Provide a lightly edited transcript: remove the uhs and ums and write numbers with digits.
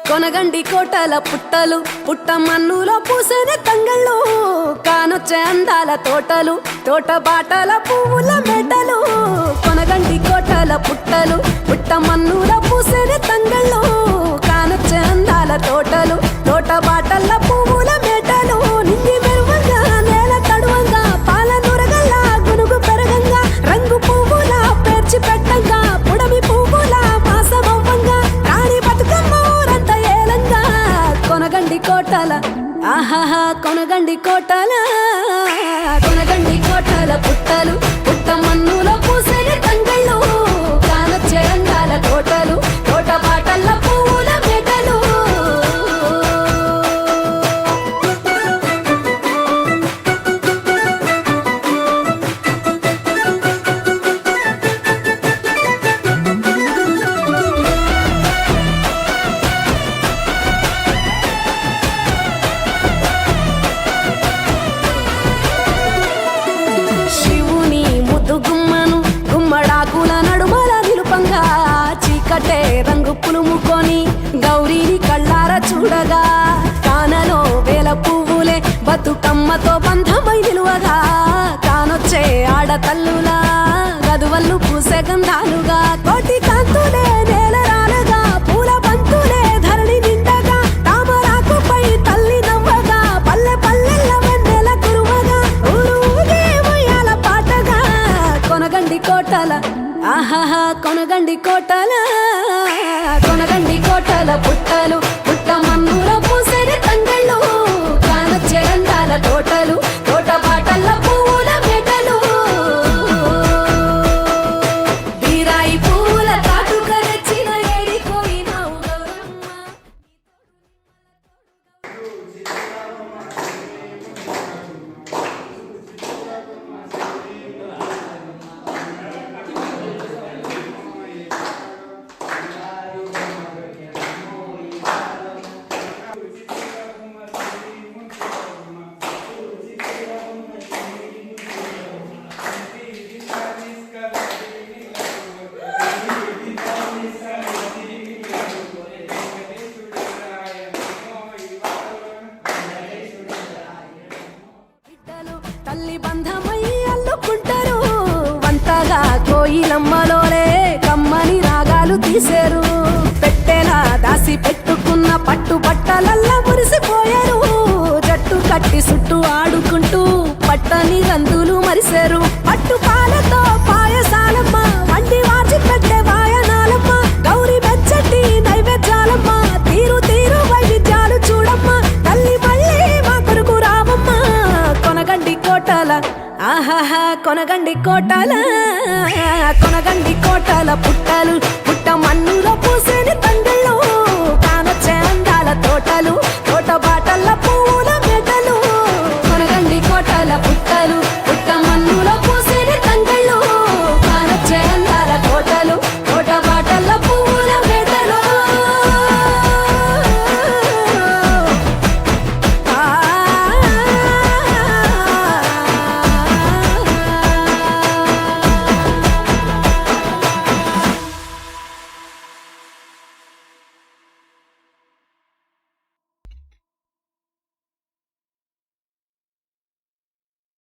కొనగండి కోటల పుట్టలు పుట్ట మన్నులో పూసిన తంగళ్ళు కానొచ్చే అందాల తోటలు తోట బాటల పువ్వుల మెడలు కొనగండి కోటల పుట్టలు పుట్ట మన్నులో పూసిన తంగళ్ళు కానొచ్చే అందాల తోటలు తోట బాటల పువ్వుల మెడలు నింగి మెరువంగా నేల తడువంగా పాల నురగల్లా గునుగు పెరగంగా రంగు పువ్వుల పేర్చి పెట్టంగా పుడమి పువ్వుల మాసమవ్వంగా రాణి బతుకమ్మ ఊరంతా ఏలంగా కొనగండి కోటల ఆహాహా కొనగండి కోటల కొనగండి కోటల పుట్టలు పుట్ట మన్నులో పూసిన తంగళ్ళు కానొచ్చే అందాల తోటలు తోట బాటల పువ్వుల మెడలు శివుని ముద్దు గుమ్మను గుమ్మడాకుల నడుమల నిలుపంగా చీకటే రంగు పులుముకొని గౌరీని కళ్ళార చూడగా కానలో వేల పువ్వులే బతుకమ్మతో బంధమై నిలువగా కానొచ్చే ఆడతల్లులా గదువల్లు పూసే గంధాలుగా కోటి కాంతులే నేల రాలగా పూల బంతులే ధరణి నిండగా తామరాకుపై తల్లి నవ్వగా పల్లె పల్లెల్ల వెన్నెల కురువగా ఊరు ఊగే ఉయ్యాల పాటగా కొనగండి కోటల ఆహాహా కొనగండి కోటల కొనగండి కోటల పుట్టలు పుట్ట మన్నులో పూసిన తంగళ్ళు కానొచ్చే అందాల తోటలు తోట బాటల పువ్వుల మెడలు బీరాయి పువ్వుల తాటుక తెచ్చిన ఏడిపోయినావు గౌరమ్మ బిడ్డలు తల్లి బంధమై అల్లుకుంటారు వంటగా కోయిలమ్మలోనే కమ్మని రాగాలు తీశారు పెట్టేలా దాసి పెట్టుకున్న పట్టు బట్టలల్లా మురిసిపోయారు జట్టు కట్టి చుట్టూ ఆడుకుంటూ పట్టని రందులు మరిశారు పట్టు పాలతో పాయసాలమ్మ వండి వాచి పెట్టే వాయనాలమ్మ గౌరీ మెచ్చటి నైవేద్యాలమ్మ తీరు తీరు వైవిధ్యాలు చూడమ్మ తల్లి మళ్ళీ మా కొరకు రావమ్మ కొనగండి కోటల ఆహాహా కొనగండి కోటల కొనగండి కోటల పుట్టలు పుట్ట మన్నులో పూసే